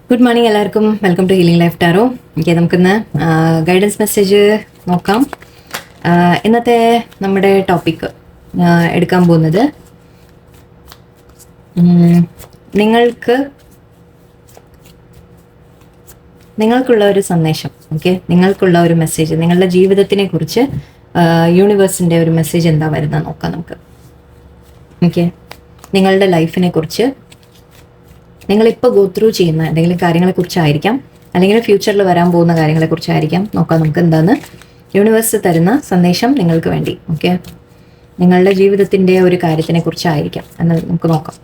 Good morning എല്ലാവർക്കും. Welcome to healing life tarot. Okay, നമുക്കിന്ന് guidance message നോക്കാം. ഇന്നത്തെ നമ്മുടെ ടോപ്പിക്ക് എടുക്കാൻ പോകുന്നത് നിങ്ങൾക്കുള്ള ഒരു സന്ദേശം. ഓക്കെ, നിങ്ങൾക്കുള്ള ഒരു മെസ്സേജ്, നിങ്ങളുടെ ജീവിതത്തിനെ കുറിച്ച് യൂണിവേഴ്സിൻ്റെ ഒരു മെസ്സേജ് എന്താ വരുന്നത് നോക്കാം നമുക്ക്. ഓക്കെ, നിങ്ങളുടെ ലൈഫിനെ കുറിച്ച്, നിങ്ങളിപ്പോൾ ഗോ ത്രൂ ചെയ്യുന്ന എന്തെങ്കിലും കാര്യങ്ങളെക്കുറിച്ചായിരിക്കാം, അല്ലെങ്കിൽ ഫ്യൂച്ചറിൽ വരാൻ പോകുന്ന കാര്യങ്ങളെക്കുറിച്ചായിരിക്കാം. നോക്കാം നമുക്ക് എന്താന്ന് യൂണിവേഴ്സ് തരുന്ന സന്ദേശം നിങ്ങൾക്ക് വേണ്ടി. ഓക്കെ, നിങ്ങളുടെ ജീവിതത്തിൻ്റെ ഒരു കാര്യത്തിനെ കുറിച്ചായിരിക്കാം എന്ന് നമുക്ക് നോക്കാം.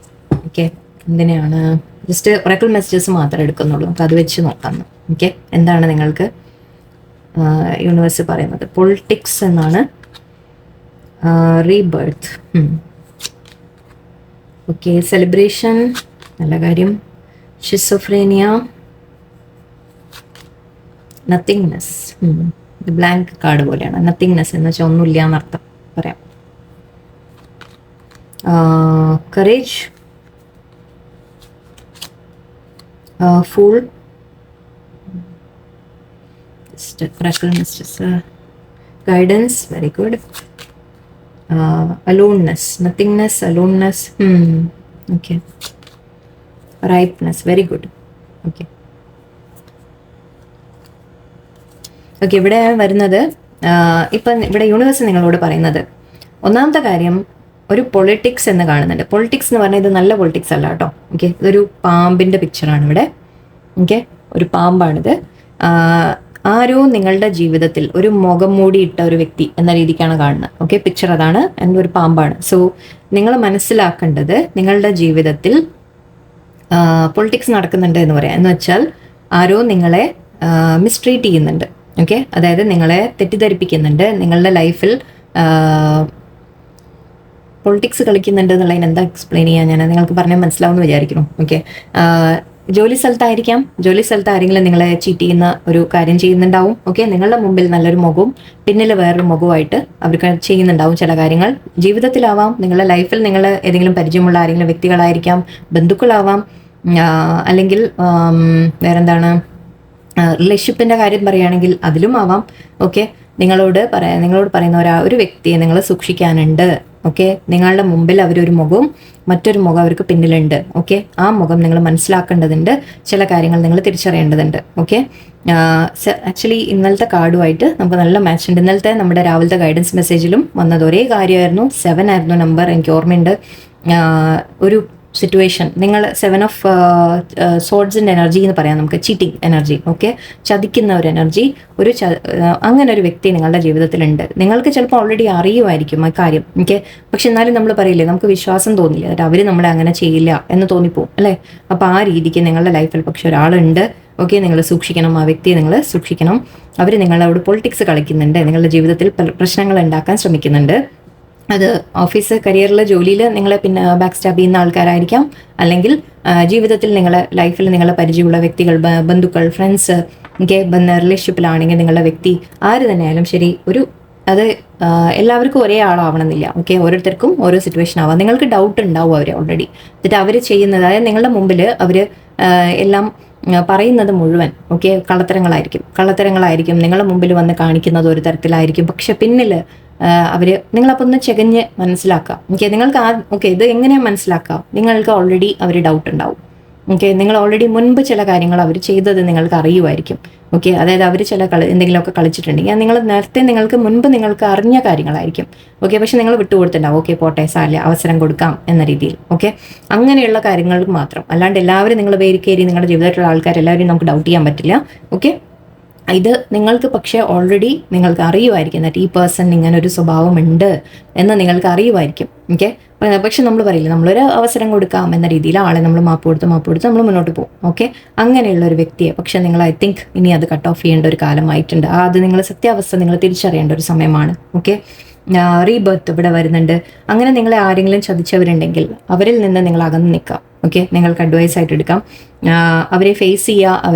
ഓക്കെ, എന്തിനാണ് ജസ്റ്റ് ഒറക്കിൾ മെസ്സേജസ് മാത്രമേ എടുക്കുന്നുള്ളൂ, നമുക്ക് അത് വെച്ച് നോക്കാം. ഓക്കെ, എന്താണ് നിങ്ങൾക്ക് യൂണിവേഴ്സ് പറയുന്നത്? പൊളിറ്റിക്സ് എന്നാണ്. റീബർത്ത്. ഓക്കെ, സെലിബ്രേഷൻ, നല്ല കാര്യം. ഷിസോഫ്രേനിയ, നത്തിങ്നെസ്. ബ്ലാങ്ക് കാർഡ് പോലെയാണ്. നത്തിങ്നെസ് എന്ന് വെച്ചാൽ ഒന്നുമില്ല എന്നർത്ഥം പറയാം. Courage, fool, guidance, very good. Aloneness, nothingness, aloneness. Okay, ripeness, very good. Okay okay ഇവിടെ വരുന്നത്, ഇപ്പം ഇവിടെ യൂണിവേഴ്സ് നിങ്ങളോട് പറയുന്നത് ഒന്നാമത്തെ കാര്യം ഒരു പൊളിറ്റിക്സ് എന്ന് കാണുന്നുണ്ട്. പൊളിറ്റിക്സ് എന്ന് പറഞ്ഞാൽ ഇത് നല്ല പൊളിറ്റിക്സ് അല്ല കേട്ടോ. ഓക്കെ, ഇതൊരു പാമ്പിൻ്റെ പിക്ചറാണ് ഇവിടെ. ഓക്കെ, ഒരു പാമ്പാണിത്. ആരോ നിങ്ങളുടെ ജീവിതത്തിൽ ഒരു മുഖം മൂടിയിട്ട ഒരു വ്യക്തി എന്ന രീതിക്കാണ് കാണുന്നത്. ഓക്കെ, പിക്ചർ അതാണ്, എൻ്റെ ഒരു പാമ്പാണ്. സോ നിങ്ങൾ മനസ്സിലാക്കേണ്ടത്, നിങ്ങളുടെ ജീവിതത്തിൽ പൊളിറ്റിക്സ് നടക്കുന്നുണ്ട് എന്ന് പറയാം. എന്ന് വെച്ചാൽ ആരോ നിങ്ങളെ മിസ്ട്രീറ്റ് ചെയ്യുന്നുണ്ട്. ഓക്കെ, അതായത് നിങ്ങളെ തെറ്റിദ്ധരിപ്പിക്കുന്നുണ്ട്. നിങ്ങളുടെ ലൈഫിൽ പൊളിറ്റിക്സ് കളിക്കുന്നുണ്ട് എന്നുള്ളതിന് എന്താ എക്സ്പ്ലെയിൻ ചെയ്യാൻ ഞാൻ നിങ്ങൾക്ക് പറഞ്ഞാൽ മനസ്സിലാവുമെന്ന് വിചാരിക്കുന്നു. ഓക്കെ, ജോലി സ്ഥലത്തായിരിക്കാം. ജോലി സ്ഥലത്ത് ആരെങ്കിലും നിങ്ങളെ ചീറ്റ് ചെയ്യുന്ന ഒരു കാര്യം ചെയ്യുന്നുണ്ടാവും. ഓക്കെ, നിങ്ങളുടെ മുമ്പിൽ നല്ലൊരു മുഖവും പിന്നിൽ വേറൊരു മുഖവുമായിട്ട് അവർക്ക് ചെയ്യുന്നുണ്ടാവും ചില കാര്യങ്ങൾ. ജീവിതത്തിലാവാം, നിങ്ങളുടെ ലൈഫിൽ നിങ്ങൾ ഏതെങ്കിലും പരിചയമുള്ള ആരെങ്കിലും വ്യക്തികളായിരിക്കാം, ബന്ധുക്കളാവാം, അല്ലെങ്കിൽ വേറെന്താണ്, റിലേഷൻഷിപ്പിൻ്റെ കാര്യം പറയുകയാണെങ്കിൽ അതിലും ആവാം. ഓക്കെ, നിങ്ങളോട് പറയുന്ന ഒരു വ്യക്തിയെ നിങ്ങൾ സൂക്ഷിക്കാനുണ്ട്. ഓക്കെ, നിങ്ങളുടെ മുമ്പിൽ അവരൊരു മുഖവും മറ്റൊരു മുഖം അവർക്ക് പിന്നിലുണ്ട്. ഓക്കെ, ആ മുഖം നിങ്ങൾ മനസ്സിലാക്കേണ്ടതുണ്ട്. ചില കാര്യങ്ങൾ നിങ്ങൾ തിരിച്ചറിയേണ്ടതുണ്ട്. ഓക്കെ, ആക്ച്വലി ഇന്നലത്തെ കാർഡുമായിട്ട് നമുക്ക് നല്ല മാച്ച് ഉണ്ട്. ഇന്നലത്തെ നമ്മുടെ രാവിലത്തെ ഗൈഡൻസ് മെസ്സേജിലും വന്നത് ഒരേ കാര്യമായിരുന്നു. 7 ആയിരുന്നു നമ്പർ. എനിക്ക് ഓർമ്മയുണ്ട്. ഒരു സിറ്റുവേഷൻ, നിങ്ങൾ 7 ഓഫ് സോഡ്സിൻ്റെ എനർജി എന്ന് പറയാം നമുക്ക്, ചീറ്റിംഗ് എനർജി. ഓക്കെ, ചതിക്കുന്ന ഒരു എനർജി, അങ്ങനെ ഒരു വ്യക്തി നിങ്ങളുടെ ജീവിതത്തിലുണ്ട്. നിങ്ങൾക്ക് ചിലപ്പോൾ ഓൾറെഡി അറിയുമായിരിക്കും ആ കാര്യം. ഓക്കെ, പക്ഷെ എന്നാലും നമ്മൾ പറയില്ലേ, നമുക്ക് വിശ്വാസം തോന്നില്ല, എന്നിട്ട് അവർ നമ്മളെ അങ്ങനെ ചെയ്യില്ല എന്ന് തോന്നിപ്പോവും അല്ലേ. അപ്പോൾ ആ രീതിക്ക് നിങ്ങളുടെ ലൈഫിൽ പക്ഷെ ഒരാളുണ്ട്. ഓക്കെ, നിങ്ങൾ സൂക്ഷിക്കണം, ആ വ്യക്തിയെ നിങ്ങൾ സൂക്ഷിക്കണം. അവർ നിങ്ങളോട് പൊളിറ്റിക്സ് കളിക്കുന്നുണ്ട്, നിങ്ങളുടെ ജീവിതത്തിൽ പ്രശ്നങ്ങൾ ഉണ്ടാക്കാൻ ശ്രമിക്കുന്നുണ്ട്. അത് ഓഫീസ്, കരിയറിൽ, ജോലിയിൽ നിങ്ങളെ പിന്നെ ബാക്ക് സ്റ്റാബ് ചെയ്യുന്ന ആൾക്കാരായിരിക്കാം, അല്ലെങ്കിൽ ജീവിതത്തിൽ നിങ്ങളെ ലൈഫിൽ നിങ്ങളെ പരിചയമുള്ള വ്യക്തികൾ, ബന്ധുക്കൾ, ഫ്രണ്ട്സ്. ഓക്കെ, റിലേഷൻഷിപ്പിലാണെങ്കിൽ നിങ്ങളുടെ വ്യക്തി ആര് തന്നെയായാലും ശരി, അത് എല്ലാവർക്കും ഒരേ ആളാവണമെന്നില്ല. ഓക്കെ, ഓരോരുത്തർക്കും ഓരോ സിറ്റുവേഷൻ ആവാം. നിങ്ങൾക്ക് ഡൗട്ട് ഉണ്ടാവും അവർ ഓൾറെഡി, എന്നിട്ട് അവർ ചെയ്യുന്നത്, അതായത് നിങ്ങളുടെ മുമ്പിൽ അവർ എല്ലാം പറയുന്നത് മുഴുവൻ ഓക്കെ കള്ളത്തരങ്ങളായിരിക്കും. നിങ്ങളുടെ മുമ്പിൽ വന്ന് കാണിക്കുന്നത് ഒരു തരത്തിലായിരിക്കും, പക്ഷെ പിന്നിൽ നിങ്ങളപ്പോൾ ഒന്ന് ചെകഞ്ഞ് മനസ്സിലാക്കാം. ഓക്കെ, നിങ്ങൾക്ക് ഇത് എങ്ങനെയാണ് മനസ്സിലാക്കാം? നിങ്ങൾക്ക് ഓൾറെഡി അവർ ഡൗട്ട് ഉണ്ടാവും. ഓക്കെ, നിങ്ങൾ ഓൾറെഡി മുൻപ് ചില കാര്യങ്ങൾ അവർ ചെയ്തത് നിങ്ങൾക്ക് അറിയുമായിരിക്കും. ഓക്കെ, അതായത് അവർ എന്തെങ്കിലുമൊക്കെ കളിച്ചിട്ടുണ്ടെങ്കിൽ നിങ്ങൾക്ക് മുൻപ് അറിഞ്ഞ കാര്യങ്ങളായിരിക്കും. ഓക്കെ, പക്ഷെ നിങ്ങൾ വിട്ടുകൊടുത്തിട്ടുണ്ടാവും. ഓക്കെ, പോട്ടെ, സാല അവസരം കൊടുക്കാം എന്ന രീതിയിൽ. ഓക്കെ, അങ്ങനെയുള്ള കാര്യങ്ങൾക്ക് മാത്രം, അല്ലാണ്ട് എല്ലാവരും നിങ്ങൾ കയറി നിങ്ങളുടെ ജീവിതത്തിലുള്ള ആൾക്കാരെല്ലാവരും നമുക്ക് ഡൗട്ട് ചെയ്യാൻ പറ്റില്ല. ഓക്കെ, ഇത് നിങ്ങൾക്ക് പക്ഷേ ഓൾറെഡി നിങ്ങൾക്ക് അറിയുമായിരിക്കും, എന്നിട്ട് ഈ പേഴ്സൺ ഇങ്ങനെ ഒരു സ്വഭാവം ഉണ്ട് എന്ന് നിങ്ങൾക്ക് അറിയുമായിരിക്കും. ഓക്കെ, പക്ഷെ നമ്മൾ പറയില്ല, നമ്മളൊരു അവസരം കൊടുക്കാം എന്ന രീതിയിൽ ആളെ നമ്മൾ മാപ്പ് കൊടുത്ത് നമ്മൾ മുന്നോട്ട് പോകും. ഓക്കെ, അങ്ങനെയുള്ള ഒരു വ്യക്തിയെ പക്ഷെ നിങ്ങൾ ഐ തിങ്ക് ഇനി അത് കട്ട് ഓഫ് ചെയ്യേണ്ട ഒരു കാലമായിട്ടുണ്ട്. അത് നിങ്ങൾ സത്യാവസ്ഥ നിങ്ങൾ തിരിച്ചറിയേണ്ട ഒരു സമയമാണ്. ഓക്കെ, റീബർത്ത് ഇവിടെ വരുന്നുണ്ട്. അങ്ങനെ നിങ്ങളെ ആരെങ്കിലും ചതിച്ചവരുണ്ടെങ്കിൽ അവരിൽ നിന്ന് നിങ്ങൾ അകന്ന് നിൽക്കാം. ഓക്കെ, നിങ്ങൾക്ക് അഡ്വൈസ് ആയിട്ട് എടുക്കാം. അവരെ ഫേസ്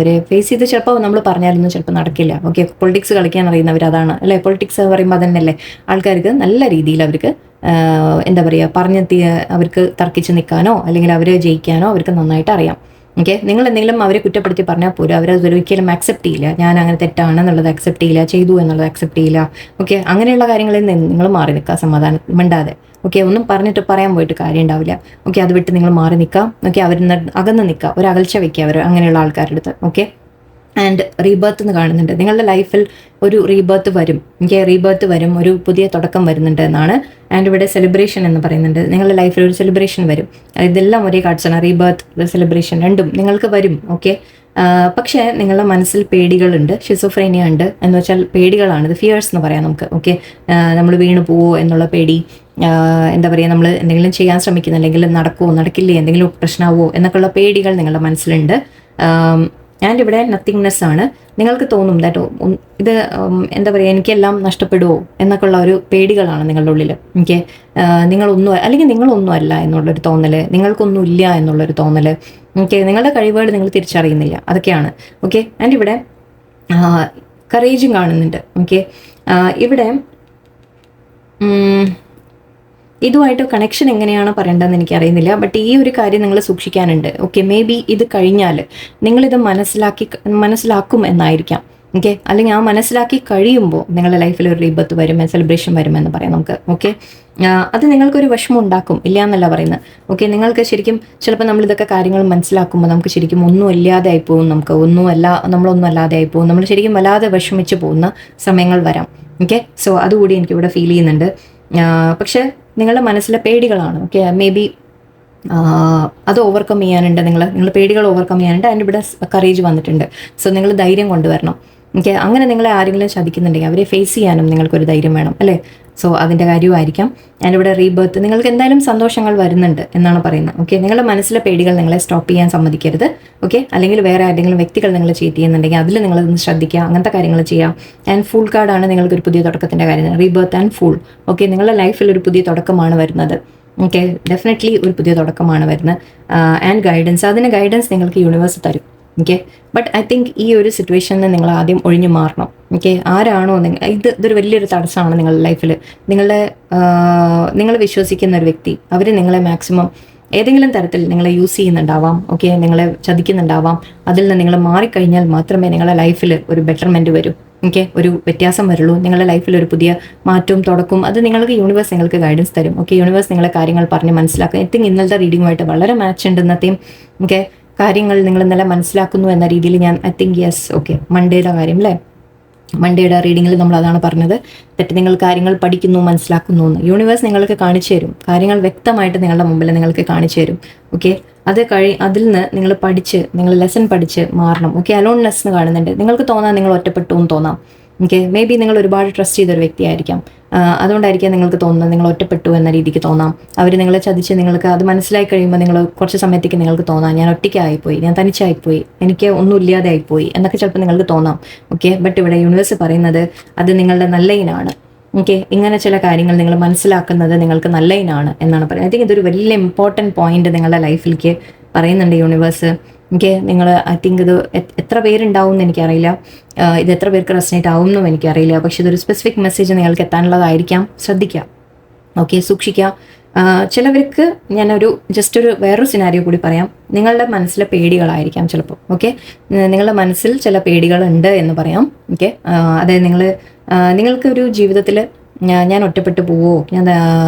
ചെയ്ത് ചിലപ്പോൾ നമ്മൾ പറഞ്ഞാലൊന്നും ചിലപ്പോൾ നടക്കില്ല. ഓക്കെ, പൊളിറ്റിക്സ് കളിക്കാൻ അറിയുന്നവർ അതാണ് അല്ലേ. പൊളിറ്റിക്സ് പറയുമ്പോൾ അതന്നെയല്ലേ, ആൾക്കാർക്ക് നല്ല രീതിയിൽ അവർക്ക് എന്താ പറയുക അവർക്ക് തർക്കിച്ച് നിൽക്കാനോ അല്ലെങ്കിൽ അവർ ജയിക്കാനോ അവർക്ക് നന്നായിട്ട് അറിയാം. ഓക്കെ, നിങ്ങൾ എന്തെങ്കിലും അവരെ കുറ്റപ്പെടുത്തി പറഞ്ഞാൽ പോലും അവരത് ഒരിക്കലും അക്സെപ്റ്റ് ചെയ്യില്ല. ഞാൻ അങ്ങനെ തെറ്റാണെന്നുള്ളത് അക്സെപ്റ്റ് ചെയ്യില്ല, ചെയ്തു എന്നുള്ളത് അക്സെപ്റ്റ് ചെയ്യില്ല. ഓക്കെ, അങ്ങനെയുള്ള കാര്യങ്ങളിൽ നിന്ന് നിങ്ങൾ മാറി നിൽക്കുക, സമാധാനം മിണ്ടാതെ. ഓക്കെ, ഒന്നും പറഞ്ഞിട്ട് പറയാൻ പോയിട്ട് കാര്യം ഉണ്ടാവില്ല. ഓക്കെ, അത് വിട്ട് നിങ്ങൾ മാറി നിൽക്കുക. ഓക്കെ, അവരിൽ നിന്ന് അകന്ന് നിൽക്കുക, ഒരു അകൽച്ച വെക്കുക അവർ അങ്ങനെയുള്ള ആൾക്കാരുടെ അടുത്ത്. ഓക്കെ, ആൻഡ് റീബർത്ത് എന്ന് കാണുന്നുണ്ട്. നിങ്ങളുടെ ലൈഫിൽ ഒരു റീബർത്ത് വരും. എനിക്ക് റീബർത്ത് വരും, ഒരു പുതിയ തുടക്കം വരുന്നുണ്ട് എന്നാണ്. ആൻഡ് ഇവിടെ സെലിബ്രേഷൻ എന്ന് പറയുന്നുണ്ട്. നിങ്ങളുടെ ലൈഫിൽ ഒരു സെലിബ്രേഷൻ വരും. ഇതെല്ലാം ഒരേ കാർഡ്സാണ്, റീബർത്ത് സെലിബ്രേഷൻ രണ്ടും നിങ്ങൾക്ക് വരും. ഓക്കെ, പക്ഷേ നിങ്ങളുടെ മനസ്സിൽ പേടികളുണ്ട്, ഷിസോഫ്രേനിയ ഉണ്ട് എന്ന് വെച്ചാൽ പേടികളാണ്. ഇത് ഫിയേഴ്സ് എന്ന് പറയാം നമുക്ക്. ഓക്കെ, നമ്മൾ വീണ് പോവോ എന്നുള്ള പേടി, എന്താ പറയുക, നമ്മൾ എന്തെങ്കിലും ചെയ്യാൻ ശ്രമിക്കുന്നു, അല്ലെങ്കിൽ നടക്കുമോ നടക്കില്ലേ, എന്തെങ്കിലും പ്രശ്നമാവോ എന്നൊക്കെയുള്ള പേടികൾ നിങ്ങളുടെ മനസ്സിലുണ്ട്. ആൻഡ് ഇവിടെ നത്തിങ്നെസ് ആണ്. നിങ്ങൾക്ക് തോന്നും ദാറ്റ് ഇത് എന്താ പറയുക, എനിക്കെല്ലാം നഷ്ടപ്പെടുമോ എന്നൊക്കെയുള്ള ഒരു പേടികളാണ് നിങ്ങളുടെ ഉള്ളിൽ. എനിക്ക് നിങ്ങളൊന്നും അല്ലെങ്കിൽ നിങ്ങളൊന്നും അല്ല എന്നുള്ളൊരു തോന്നൽ, നിങ്ങൾക്കൊന്നും ഇല്ല എന്നുള്ളൊരു തോന്നൽ. ഓക്കെ, നിങ്ങളുടെ കഴിവുകൾ നിങ്ങൾ തിരിച്ചറിയുന്നില്ല, അതൊക്കെയാണ്. ഓക്കെ, ആൻഡ് ഇവിടെ കറേജും കാണുന്നുണ്ട്. ഓക്കെ, ഇവിടെ ഇതുമായിട്ട് കണക്ഷൻ എങ്ങനെയാണ് പറയേണ്ടതെന്ന് എനിക്കറിയുന്നില്ല. ബട്ട് ഈ ഒരു കാര്യം നിങ്ങൾ സൂക്ഷിക്കാനുണ്ട്. ഓക്കെ, മേ ബി ഇത് കഴിഞ്ഞാൽ നിങ്ങളിത് മനസ്സിലാക്കും എന്നായിരിക്കാം. ഓക്കെ, അല്ലെങ്കിൽ ആ മനസ്സിലാക്കി കഴിയുമ്പോൾ നിങ്ങളുടെ ലൈഫിൽ ഒരു റീബർത്ത് വരും, സെലിബ്രേഷൻ വരുമെന്ന് പറയാം നമുക്ക്. ഓക്കെ, അത് നിങ്ങൾക്കൊരു വിഷമം ഉണ്ടാക്കും, ഇല്ല എന്നല്ല പറയുന്നത്. ഓക്കെ, നിങ്ങൾക്ക് ശരിക്കും ചിലപ്പോൾ നമ്മളിതൊക്കെ കാര്യങ്ങൾ മനസ്സിലാക്കുമ്പോൾ നമുക്ക് ശരിക്കും ഒന്നും ഇല്ലാതെ ആയിപ്പോവും, നമ്മളൊന്നും അല്ലാതെ ആയിപ്പോവും, നമ്മൾ ശരിക്കും വല്ലാതെ വിഷമിച്ച് പോകുന്ന സമയങ്ങൾ വരാം. ഓക്കെ, സോ അതുകൂടി എനിക്കിവിടെ ഫീൽ ചെയ്യുന്നുണ്ട്. പക്ഷെ നിങ്ങളുടെ മനസ്സിലെ പേടികളാണ്. ഓക്കെ, മേ ബി അത് ഓവർകം ചെയ്യാനുണ്ട്. നിങ്ങൾ പേടികൾ ഓവർകം ചെയ്യാനുണ്ട്. അതിൻ്റെ ഇവിടെ കറേജ് വന്നിട്ടുണ്ട്. സോ നിങ്ങൾ ധൈര്യം കൊണ്ടുവരണം. ഓക്കെ, അങ്ങനെ നിങ്ങളെ ആരെങ്കിലും ചതിക്കുന്നുണ്ടെങ്കിൽ അവരെ ഫേസ് ചെയ്യാനും നിങ്ങൾക്കൊരു ധൈര്യം വേണം, അല്ലേ? സോ അതിൻ്റെ കാര്യമായിരിക്കാം. ആൻഡ് ഇവിടെ റീബർത്ത്, നിങ്ങൾക്ക് എന്തായാലും സന്തോഷങ്ങൾ വരുന്നുണ്ട് എന്നാണ് പറയുന്നത്. ഓക്കെ, നിങ്ങളുടെ മനസ്സിലെ പേടികൾ നിങ്ങളെ സ്റ്റോപ്പ് ചെയ്യാൻ സമ്മതിക്കരുത്. ഓക്കെ, അല്ലെങ്കിൽ വേറെ ആരെങ്കിലും വ്യക്തികൾ നിങ്ങൾ ചീറ്റ് ചെയ്യുന്നുണ്ടെങ്കിൽ അതിൽ നിങ്ങളൊന്ന് ശ്രദ്ധിക്കുക, അങ്ങനത്തെ കാര്യങ്ങൾ ചെയ്യാം. ആൻഡ് ഫുൾ കാർഡാണ് നിങ്ങൾക്കൊരു പുതിയ തുടക്കത്തിൻ്റെ കാര്യം, റീബർത്ത് ആൻഡ് ഫുൾ. ഓക്കെ, നിങ്ങളുടെ ലൈഫിൽ ഒരു പുതിയ തുടക്കമാണ് വരുന്നത്. ഓക്കെ, ഡെഫിനറ്റ്ലി ഒരു പുതിയ തുടക്കമാണ് വരുന്നത്. ആൻഡ് ഗൈഡൻസ്, അതിന് ഗൈഡൻസ് നിങ്ങൾക്ക് യൂണിവേഴ്സ് തരും. ഓക്കെ, ബട്ട് ഐ തിങ്ക് ഈ ഒരു സിറ്റുവേഷനിൽ നിങ്ങൾ ആദ്യം ഒഴിഞ്ഞു മാറണം. ഓക്കെ, ആരാണോ ഇതൊരു വലിയൊരു തടസ്സമാണ് നിങ്ങളുടെ ലൈഫിൽ. നിങ്ങൾ വിശ്വസിക്കുന്ന ഒരു വ്യക്തി, അവർ നിങ്ങളെ മാക്സിമം ഏതെങ്കിലും തരത്തിൽ നിങ്ങളെ യൂസ് ചെയ്യുന്നുണ്ടാവാം. ഓക്കെ, നിങ്ങളെ ചതിക്കുന്നുണ്ടാവാം. അതിൽ നിന്ന് നിങ്ങൾ മാറിക്കഴിഞ്ഞാൽ മാത്രമേ നിങ്ങളുടെ ലൈഫിൽ ഒരു ബെറ്റർമെൻറ്റ് വരൂ. ഓക്കെ, ഒരു വ്യത്യാസം വരുള്ളൂ. നിങ്ങളുടെ ലൈഫിൽ ഒരു പുതിയ മാറ്റവും തുടക്കും. അത് യൂണിവേഴ്സ് നിങ്ങൾക്ക് ഗൈഡൻസ് തരും. ഓക്കെ, യൂണിവേഴ്സ് നിങ്ങളെ കാര്യങ്ങൾ പറഞ്ഞ് മനസ്സിലാക്കുക. ഐ തിങ്ക് ഇന്നലത്തെ റീഡിങ്ങുമായിട്ട് വളരെ മാച്ച് ഉണ്ട് ഇന്നത്തെയും. ഓക്കെ, കാര്യങ്ങൾ നിങ്ങൾ ഇന്നലെ മനസ്സിലാക്കുന്നു എന്ന രീതിയിൽ ഞാൻ ഐ തിങ്ക് യെസ്. ഓക്കെ, മൺഡേയുടെ കാര്യം അല്ലേ, മൺഡേയുടെ റീഡിങ്ങിൽ നമ്മൾ അതാണ് പറഞ്ഞത്. നിങ്ങൾ കാര്യങ്ങൾ പഠിക്കുന്നു, മനസ്സിലാക്കുന്നു എന്ന് യൂണിവേഴ്സ് നിങ്ങൾക്ക് കാണിച്ചു തരും. കാര്യങ്ങൾ വ്യക്തമായിട്ട് നിങ്ങളുടെ മുമ്പിൽ നിങ്ങൾക്ക് കാണിച്ചു തരും. ഓക്കെ, അതിൽ നിന്ന് നിങ്ങൾ ലെസൺ പഠിച്ച് മാറണം. ഓക്കെ, അലോൺനെസ് എന്ന് കാണുന്നുണ്ട്. നിങ്ങൾക്ക് തോന്നാം നിങ്ങൾ ഒറ്റപ്പെട്ടു എന്ന് തോന്നാം. ഓക്കെ, മേ ബി നിങ്ങൾ ഒരുപാട് ട്രസ്റ്റ് ചെയ്തൊരു വ്യക്തിയായിരിക്കാം. അതുകൊണ്ടായിരിക്കാം നിങ്ങൾക്ക് തോന്നുന്നത് നിങ്ങൾ ഒറ്റപ്പെട്ടു എന്ന രീതിക്ക് തോന്നാം. അവർ നിങ്ങളെ ചതിച്ച് നിങ്ങൾക്ക് അത് മനസ്സിലായി കഴിയുമ്പോൾ നിങ്ങൾ കുറച്ച് സമയത്തേക്ക് നിങ്ങൾക്ക് തോന്നാം ഞാൻ ഒറ്റയ്ക്കായിപ്പോയി, ഞാൻ തനിച്ചായിപ്പോയി, എനിക്ക് ഒന്നും ഇല്ലാതെ ആയിപ്പോയി എന്നൊക്കെ ചിലപ്പോൾ നിങ്ങൾക്ക് തോന്നാം. ഓക്കെ, ബട്ട് ഇവിടെ യൂണിവേഴ്സ് പറയുന്നത് അത് നിങ്ങളുടെ നല്ലതിനാണ്. ഓക്കെ, ഇങ്ങനെ ചില കാര്യങ്ങൾ നിങ്ങൾ മനസ്സിലാക്കുന്നത് നിങ്ങൾക്ക് നല്ലതിനാണ് എന്നാണ് പറയുന്നത്. ഐ തിങ്ക് ഇതൊരു വലിയ ഇമ്പോർട്ടൻറ്റ് പോയിന്റ് നിങ്ങളുടെ ലൈഫിലേക്ക് പറയുന്നുണ്ട് യൂണിവേഴ്സ്. ഓക്കെ, നിങ്ങൾ ഐ തിങ്ക് ഇത് എത്ര പേരുണ്ടാവും എന്ന് എനിക്കറിയില്ല, ഇത് എത്ര പേർക്ക് റെസനേറ്റ് ആവും എന്നും എനിക്കറിയില്ല. പക്ഷെ ഇതൊരു സ്പെസിഫിക് മെസ്സേജ് നിങ്ങൾക്ക് എത്താനുള്ളതായിരിക്കാം. ശ്രദ്ധിക്കുക. ഓക്കെ, സൂക്ഷിക്കുക. ചിലവർക്ക് ഞാനൊരു വേറൊരു സിനാരിയോ കൂടി പറയാം. നിങ്ങളുടെ മനസ്സിലെ പേടികളായിരിക്കാം ചിലപ്പോൾ. ഓക്കെ, നിങ്ങളുടെ മനസ്സിൽ ചില പേടികളുണ്ട് എന്ന് പറയാം. ഓക്കെ, അതായത് നിങ്ങൾക്കൊരു ജീവിതത്തിൽ ഞാൻ ഒറ്റപ്പെട്ടു പോവോ,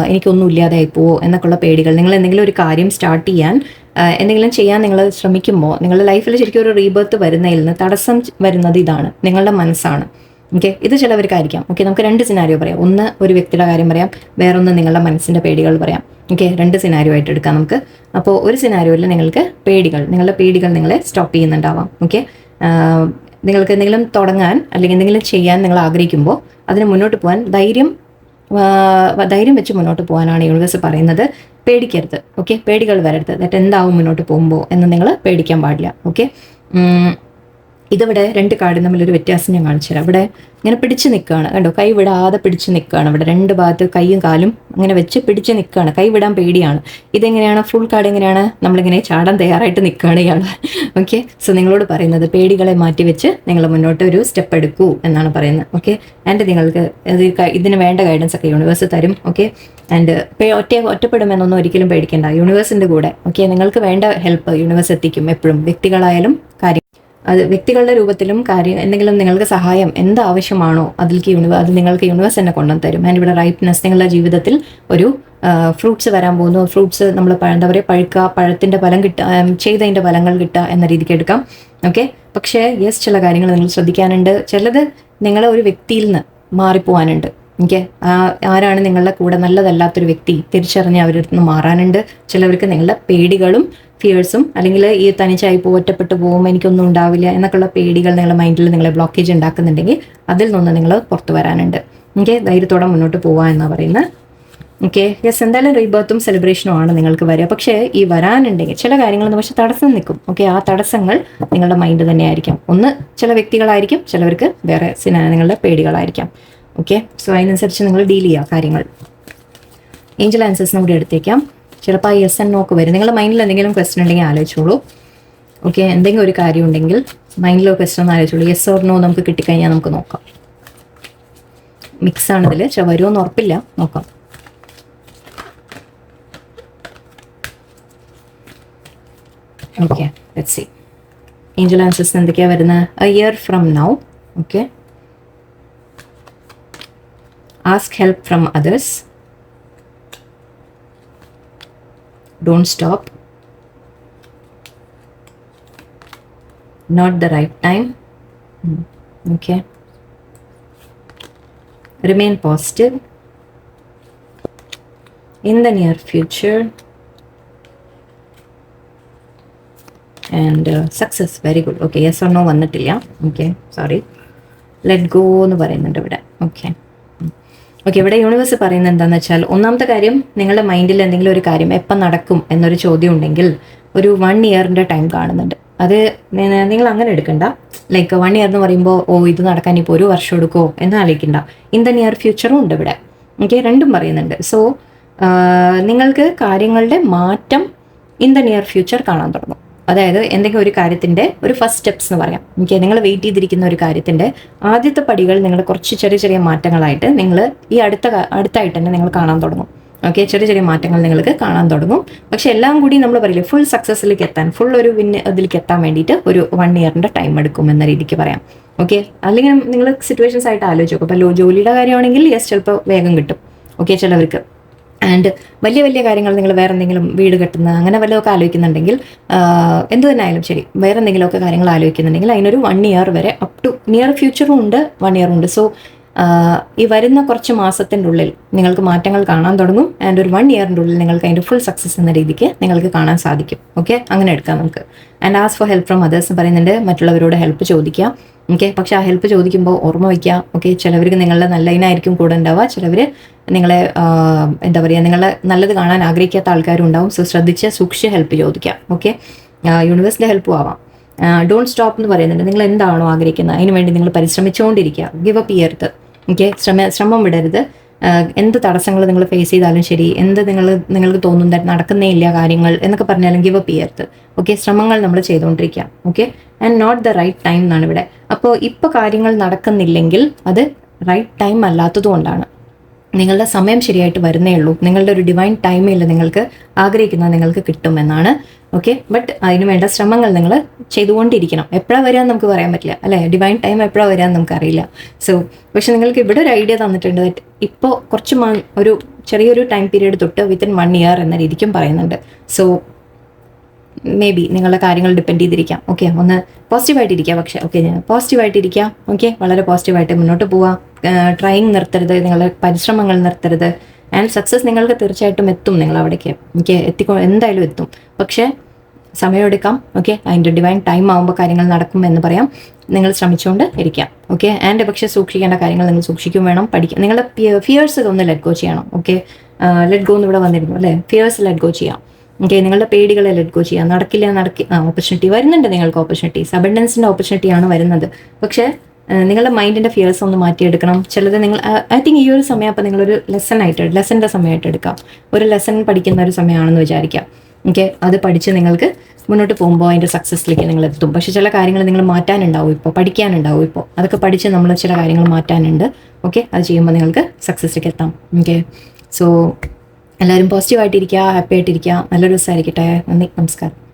എനിക്കൊന്നും ഇല്ലാതായി പോവോ എന്നൊക്കെയുള്ള പേടികൾ. നിങ്ങൾ എന്തെങ്കിലും ഒരു കാര്യം സ്റ്റാർട്ട് ചെയ്യാൻ, എന്തെങ്കിലും ചെയ്യാൻ നിങ്ങൾ ശ്രമിക്കുമ്പോൾ നിങ്ങളുടെ ലൈഫിൽ ശരിക്കും ഒരു റീബർത്ത് വരുന്നതിൽ നിന്ന് തടസ്സം വരുന്നത് ഇതാണ്, നിങ്ങളുടെ മനസ്സാണ്. ഓക്കെ, ഇത് ചിലവർക്കായിരിക്കാം. ഓക്കെ, നമുക്ക് രണ്ട് സിനാരിയോ പറയാം. ഒന്ന് ഒരു വ്യക്തിയുടെ കാര്യം പറയാം, വേറൊന്ന് നിങ്ങളുടെ മനസ്സിൻ്റെ പേടികൾ പറയാം. ഓക്കെ, രണ്ട് സിനാരിയോ ആയിട്ട് എടുക്കാം നമുക്ക്. അപ്പോൾ ഒരു സിനാരിയോയിൽ നിങ്ങളുടെ പേടികൾ നിങ്ങളെ സ്റ്റോപ്പ് ചെയ്യുന്നുണ്ടാവാം. ഓക്കെ, നിങ്ങൾക്ക് എന്തെങ്കിലും തുടങ്ങാൻ അല്ലെങ്കിൽ എന്തെങ്കിലും ചെയ്യാൻ നിങ്ങൾ ആഗ്രഹിക്കുമ്പോൾ അതിന് മുന്നോട്ട് പോകാൻ ധൈര്യം വെച്ച് മുന്നോട്ട് പോകാനാണ് യൂണിവേഴ്സ് പറയുന്നത്. പേടിക്കരുത്. ഓക്കെ, പേടികൾ വരരുത്. എന്നിട്ട് എന്താവും മുന്നോട്ട് പോകുമ്പോൾ എന്ന് നിങ്ങൾ പേടിക്കാൻ പാടില്ല. ഓക്കെ, ഇതിവിടെ 2 കാർഡും തമ്മിലൊരു വ്യത്യാസം ഞാൻ കാണിച്ചു തരാം. ഇവിടെ ഇങ്ങനെ പിടിച്ച് നിൽക്കുകയാണ്, കണ്ടോ, കൈ വിടാതെ പിടിച്ച് നിൽക്കുകയാണ്. ഇവിടെ 2 ഭാഗത്ത് കൈയും കാലും അങ്ങനെ വെച്ച് പിടിച്ച് നിൽക്കുകയാണ്, കൈ വിടാൻ പേടിയാണ്. ഇതെങ്ങനെയാണ്, ഫുൾ കാർഡ് എങ്ങനെയാണ്, നമ്മളിങ്ങനെ ചാടാൻ തയ്യാറായിട്ട് നിൽക്കുകയാണ് ഇയാൾ. ഓക്കെ, സോ നിങ്ങളോട് പറയുന്നത് പേടികളെ മാറ്റി വെച്ച് നിങ്ങൾ മുന്നോട്ട് ഒരു സ്റ്റെപ്പ് എടുക്കൂ എന്നാണ് പറയുന്നത്. ഓക്കെ, ആൻഡ് നിങ്ങൾക്ക് ഇതിന് വേണ്ട ഗൈഡൻസ് ഒക്കെ യൂണിവേഴ്സ് തരും. ഓക്കെ, ആൻഡ് ഒറ്റപ്പെടുമെന്നൊന്നും ഒരിക്കലും പേടിക്കേണ്ട, യൂണിവേഴ്സിൻ്റെ കൂടെ. ഓക്കെ, നിങ്ങൾക്ക് വേണ്ട ഹെൽപ്പ് യൂണിവേഴ്സ് എത്തിക്കും എപ്പോഴും, വ്യക്തികളായാലും കാര്യം, അത് വ്യക്തികളുടെ രൂപത്തിലും കാര്യം, എന്തെങ്കിലും നിങ്ങൾക്ക് സഹായം എന്താവശ്യമാണോ അത് നിങ്ങൾക്ക് യൂണിവേഴ്സ് തന്നെ കൊണ്ടുവന്ന് തരും. ആൻഡ് ഇവിടെ റൈറ്റ്നെസ്, നിങ്ങളുടെ ജീവിതത്തിൽ ഒരു ഫ്രൂട്ട്സ് വരാൻ പോകുന്നു. ഫ്രൂട്ട്സ് നമ്മൾ എന്താ പറയുക, പഴുക്കുക, പഴത്തിൻ്റെ ഫലം കിട്ടുക, ചെയ്തതിൻ്റെ ഫലങ്ങൾ കിട്ടുക എന്ന രീതിക്ക് എടുക്കാം. ഓക്കെ, പക്ഷേ യെസ്, ചില കാര്യങ്ങൾ നിങ്ങൾ ശ്രദ്ധിക്കാനുണ്ട്. ചിലത് നിങ്ങളെ ഒരു വ്യക്തിയിൽ നിന്ന് മാറിപ്പോവാനുണ്ട്. ഓക്കെ, ആരാണ് നിങ്ങളുടെ കൂടെ നല്ലതല്ലാത്തൊരു വ്യക്തി തിരിച്ചറിഞ്ഞ് അവരുടെ അടുത്ത് നിന്ന് മാറാനുണ്ട്. ചിലവർക്ക് നിങ്ങളുടെ പേടികളും ഫിയേഴ്സും, അല്ലെങ്കിൽ ഈ തനിച്ചായി പോകും, ഒറ്റപ്പെട്ടു പോകും, എനിക്കൊന്നും ഉണ്ടാവില്ല എന്നൊക്കെയുള്ള പേടികൾ നിങ്ങളുടെ മൈൻഡിൽ നിങ്ങളെ ബ്ലോക്കേജ് ഉണ്ടാക്കുന്നുണ്ടെങ്കിൽ അതിൽ നിന്ന് നിങ്ങൾ പുറത്തു വരാനുണ്ട്. ഓക്കെ, ധൈര്യത്തോടെ മുന്നോട്ട് പോവുക എന്നാണ് പറയുന്നത്. ഓക്കെ, യെസ്, എന്തായാലും റീബർത്തും സെലിബ്രേഷനും ആണ് നിങ്ങൾക്ക് വരിക. പക്ഷേ ഈ വരാനുണ്ടെങ്കിൽ ചില കാര്യങ്ങളൊന്നും പക്ഷെ തടസ്സം നിൽക്കും. ഓക്കെ, ആ തടസ്സങ്ങൾ നിങ്ങളുടെ മൈൻഡ് തന്നെയായിരിക്കാം. ഒന്ന് ചില വ്യക്തികളായിരിക്കും, ചിലവർക്ക് വേറെ നിങ്ങളുടെ പേടികളായിരിക്കാം. ഓക്കെ, സോ അതിനനുസരിച്ച് നിങ്ങൾ ഡീൽ ചെയ്യുക കാര്യങ്ങൾ. ഏഞ്ചൽ ആൻസേഴ്സിനും കൂടി എടുത്തേക്കാം. ചിലപ്പോൾ ആ യെസ് ആൻഡ് നോക്ക് വരും. നിങ്ങളുടെ മൈൻഡിൽ എന്തെങ്കിലും ക്വസ്റ്റൻ ഉണ്ടെങ്കിൽ ആലോചിച്ചോളൂ. ഓക്കെ, എന്തെങ്കിലും ഒരു കാര്യം ഉണ്ടെങ്കിൽ മൈൻഡിലോ ക്വസ്റ്റൻ ഒന്ന് ആലോചിച്ചോളൂ. യെസ് ഓർ നോ നമുക്ക് കിട്ടിക്കഴിഞ്ഞാൽ നമുക്ക് നോക്കാം. മിക്സ് ആണിതിൽ, പക്ഷെ വരുമോന്ന് ഉറപ്പില്ല, നോക്കാം. Okay, let's see angel answers എന്തൊക്കെയാണ് വരുന്നത്. A year from now. Okay, ask help from others, don't stop, not the right time. Okay, remain positive, in the near future, and success. Very good. Okay, yes or no വന്നിട്ടില്ല. Okay, sorry, let go എന്ന് പറയുന്നുണ്ട് ഇവിടെ. Okay, okay, ഇവിടെ universe പറയുന്നത് എന്താണെന്ന് വെച്ചാൽ, ഒന്നാമത്തെ കാര്യം, നിങ്ങളുടെ മൈൻഡിൽ എന്തെങ്കിലും ഒരു കാര്യം എപ്പം നടക്കും എന്നൊരു ചോദ്യം ഉണ്ടെങ്കിൽ ഒരു 1 ഇയറിൻ്റെ ടൈം കാണുന്നുണ്ട്. അത് നിങ്ങൾ അങ്ങനെ എടുക്കണ്ട. ലൈക്ക് 1 ഇയർ എന്ന് പറയുമ്പോൾ ഇത് നടക്കാൻ ഇപ്പോൾ 1 വർഷം എടുക്കുമോ എന്ന് ആലോചിക്കണ്ട. ഇൻ ദ നിയർ ഫ്യൂച്ചറും ഉണ്ട് ഇവിടെ. ഓക്കെ, രണ്ടും പറയുന്നുണ്ട്. സോ നിങ്ങൾക്ക് കാര്യങ്ങളുടെ മാറ്റം ഇൻ ദ നിയർ ഫ്യൂച്ചർ കാണാൻ തുടങ്ങും. അതായത് എന്തെങ്കിലും ഒരു കാര്യത്തിൻ്റെ ഒരു ഫസ്റ്റ് സ്റ്റെപ്സ് എന്ന് പറയാം. ഓക്കെ, നിങ്ങൾ വെയിറ്റ് ചെയ്തിരിക്കുന്ന ഒരു കാര്യത്തിൻ്റെ ആദ്യത്തെ പടികൾ നിങ്ങൾ കുറച്ച് ചെറിയ ചെറിയ മാറ്റങ്ങളായിട്ട് നിങ്ങൾ ഈ അടുത്തായിട്ട് തന്നെ നിങ്ങൾ കാണാൻ തുടങ്ങും. ഓക്കെ, ചെറിയ ചെറിയ മാറ്റങ്ങൾ നിങ്ങൾക്ക് കാണാൻ തുടങ്ങും. പക്ഷെ എല്ലാം കൂടി നമ്മൾ പറയില്ലേ, ഫുൾ സക്സസ്സിലേക്ക് എത്താൻ, ഫുൾ ഒരു അതിലേക്ക് എത്താൻ വേണ്ടിയിട്ട് ഒരു 1 ഇയറിൻ്റെ ടൈം എടുക്കും എന്ന രീതിക്ക് പറയാം. ഓക്കെ, അല്ലെങ്കിൽ നിങ്ങൾ സിറ്റുവേഷൻസ് ആയിട്ട് ആലോചിച്ച് നോക്കും. അപ്പോൾ ജോലിയുടെ കാര്യമാണെങ്കിൽ യെസ്, ചിലപ്പോൾ വേഗം കിട്ടും. ഓക്കെ, ചിലവർക്ക്. ആൻഡ് വലിയ വലിയ കാര്യങ്ങൾ, നിങ്ങൾ വേറെ എന്തെങ്കിലും വീട് കെട്ടുന്ന അങ്ങനെ വല്ലതൊക്കെ ആലോചിക്കുന്നുണ്ടെങ്കിൽ, എന്ത് തന്നെ ആയാലും ശരി, വേറെ എന്തെങ്കിലുമൊക്കെ കാര്യങ്ങൾ ആലോചിക്കുന്നുണ്ടെങ്കിൽ അതിനൊരു 1 ഇയർ വരെ, അപ് ടു നിയർ ഫ്യൂച്ചറും ഉണ്ട്, 1 ഇയറും ഉണ്ട്. സോ ഈ വരുന്ന കുറച്ച് മാസത്തിൻ്റെ ഉള്ളിൽ നിങ്ങൾക്ക് മാറ്റങ്ങൾ കാണാൻ തുടങ്ങും. ആൻഡ് ഒരു 1 ഇയറിൻ്റെ ഉള്ളിൽ നിങ്ങൾക്ക് അതിൻ്റെ ഫുൾ സക്സസ് എന്ന രീതിക്ക് നിങ്ങൾക്ക് കാണാൻ സാധിക്കും. ഓക്കെ, അങ്ങനെ എടുക്കാം നമുക്ക്. And as for help from others പറയുന്നുണ്ട്, മറ്റുള്ളവരോട് ഹെൽപ്പ് ചോദിക്കുക. ഓക്കെ, പക്ഷെ ആ ഹെൽപ്പ് ചോദിക്കുമ്പോൾ ഓർമ്മ വയ്ക്കുക. ഓക്കെ, ചിലവർക്ക് നിങ്ങളുടെ നല്ലതിനായിരിക്കും കൂടെ ഉണ്ടാവുക, ചിലവർ നിങ്ങളെ എന്താ പറയുക, നിങ്ങളെ നല്ലത് കാണാൻ ആഗ്രഹിക്കാത്ത ആൾക്കാരും ഉണ്ടാവും. സോ ശ്രദ്ധിച്ച് സൂക്ഷിച്ച് ഹെൽപ്പ് ചോദിക്കുക. ഓക്കെ, യൂണിവേഴ്സിൻ്റെ ഹെൽപ്പും ആവാം. ഡോണ്ട് സ്റ്റോപ്പ് എന്ന് പറയുന്നുണ്ട്. നിങ്ങൾ എന്താണോ ആഗ്രഹിക്കുന്നത് അതിന് വേണ്ടി നിങ്ങൾ പരിശ്രമിച്ചുകൊണ്ടിരിക്കുക. ഗിവ് അപ്പ് ചെയ്യരുത്. ഓക്കെ, ശ്രമം വിടരുത്. എന്ത് തടസ്സങ്ങൾ നിങ്ങൾ ഫേസ് ചെയ്താലും ശരി, എന്ത് നിങ്ങൾക്ക് തോന്നുന്നത് നടക്കുന്നേ ഇല്ല കാര്യങ്ങൾ എന്നൊക്കെ പറഞ്ഞാലും ഗിവ് അപ്പ് ചെയ്യരുത്. ഓക്കെ, ശ്രമങ്ങൾ നമ്മൾ ചെയ്തുകൊണ്ടിരിക്കുക. Okay, and not the right time എന്നാണ് ഇവിടെ. അപ്പോൾ ഇപ്പോൾ കാര്യങ്ങൾ നടക്കുന്നില്ലെങ്കിൽ അത് റൈറ്റ് ടൈം അല്ലാത്തത് കൊണ്ടാണ്. നിങ്ങളുടെ സമയം ശരിയായിട്ട് വരുന്നേ ഉള്ളൂ. നിങ്ങളുടെ ഒരു ഡിവൈൻ ടൈമിൽ നിങ്ങൾക്ക് ആഗ്രഹിക്കുന്നത് നിങ്ങൾക്ക് കിട്ടുമെന്നാണ്. ഓക്കെ, ബട്ട് അതിന് വേണ്ട ശ്രമങ്ങൾ നിങ്ങൾ ചെയ്തുകൊണ്ടിരിക്കണം. എപ്പോഴാണ് വരികയെന്ന് നമുക്ക് പറയാൻ പറ്റില്ല, അല്ലേ? ഡിവൈൻ ടൈം എപ്പോഴാണ് വരികയെന്ന് നമുക്കറിയില്ല. സോ പക്ഷെ നിങ്ങൾക്ക് ഇവിടെ ഒരു ഐഡിയ തന്നിട്ടുണ്ട്. ഇപ്പോൾ കുറച്ച് ഒരു ചെറിയൊരു ടൈം പീരീഡ് തൊട്ട് വിത്തിൻ 1 ഇയർ എന്ന രീതിക്കും പറയുന്നുണ്ട്. സോ മേ ബി നിങ്ങളുടെ കാര്യങ്ങൾ ഡിപ്പെൻഡ് ചെയ്തിരിക്കാം. ഓക്കെ, ഒന്ന് പോസിറ്റീവായിട്ടിരിക്കുക. പക്ഷേ ഓക്കെ, പോസിറ്റീവായിട്ടിരിക്കുക. ഓക്കെ, വളരെ പോസിറ്റീവായിട്ട് മുന്നോട്ട് പോവുക. ട്രൈയിങ് നിർത്തരുത്, നിങ്ങളുടെ പരിശ്രമങ്ങൾ നിർത്തരുത്. ആൻഡ് സക്സസ് നിങ്ങൾക്ക് തീർച്ചയായിട്ടും എത്തും. നിങ്ങൾ അവിടേക്ക് എന്തായാലും എത്തും. പക്ഷേ സമയമെടുക്കാം. ഓക്കെ, അതിൻ്റെ ഡിവൈൻ ടൈം ആകുമ്പോൾ കാര്യങ്ങൾ നടക്കും എന്ന് പറയാം. നിങ്ങൾ ശ്രമിച്ചുകൊണ്ട് ഇരിക്കാം. ഓക്കെ, ആൻഡ് പക്ഷേ സൂക്ഷിക്കേണ്ട കാര്യങ്ങൾ നിങ്ങൾ സൂക്ഷിക്കും വേണം. പഠിക്കാം. നിങ്ങളുടെ ഫിയേഴ്സ് ഒന്ന് ലെറ്റ് ഗോ ചെയ്യണം. ഓക്കെ, ലെറ്റ് ഗോ എന്ന് ഇവിടെ വന്നിരുന്നു അല്ലേ? ഫിയേഴ്സ് ലെറ്റ് ഗോ ചെയ്യാം. ഓക്കെ, നിങ്ങളുടെ പേടികളെ ലെറ്റ് ഗോ ചെയ്യാം. ഓപ്പർച്യൂണിറ്റി വരുന്നുണ്ട്, നിങ്ങൾക്ക് ഓപ്പർച്യൂണിറ്റീസ്, അബൻഡൻസിൻ്റെ ഓപ്പർച്യൂണിറ്റിയാണ് വരുന്നത്. പക്ഷേ നിങ്ങളുടെ മൈൻഡിൻ്റെ ഫിയേഴ്സ് ഒന്ന് മാറ്റിയെടുക്കണം. ചിലത് നിങ്ങൾ ഐ തിങ്ക് ഈ ഒരു സമയം അപ്പോൾ നിങ്ങളൊരു ലെസൻ്റെ സമയമായിട്ട് എടുക്കാം. ഒരു ലെസൺ പഠിക്കുന്ന ഒരു സമയമാണെന്ന് വിചാരിക്കാം. ഓക്കെ, അത് പഠിച്ച് നിങ്ങൾക്ക് മുന്നോട്ട് പോകുമ്പോൾ അതിൻ്റെ സക്സസ്സിലേക്ക് നിങ്ങൾ എത്തും. പക്ഷേ ചില കാര്യങ്ങൾ നിങ്ങൾ മാറ്റാനുണ്ടാവും, ഇപ്പോൾ പഠിക്കാനുണ്ടാവും. ഇപ്പോൾ അതൊക്കെ പഠിച്ച് നമ്മൾ ചില കാര്യങ്ങൾ മാറ്റാനുണ്ട്. ഓക്കെ, അത് ചെയ്യുമ്പോൾ നിങ്ങൾക്ക് സക്സസ്സിലേക്ക് എത്താം. ഓക്കെ, സോ എല്ലാവരും പോസിറ്റീവായിട്ടിരിക്കുക, ഹാപ്പി ആയിട്ടിരിക്കുക. നല്ലൊരു ദിവസമായിരിക്കട്ടെ. നന്ദി, നമസ്കാരം.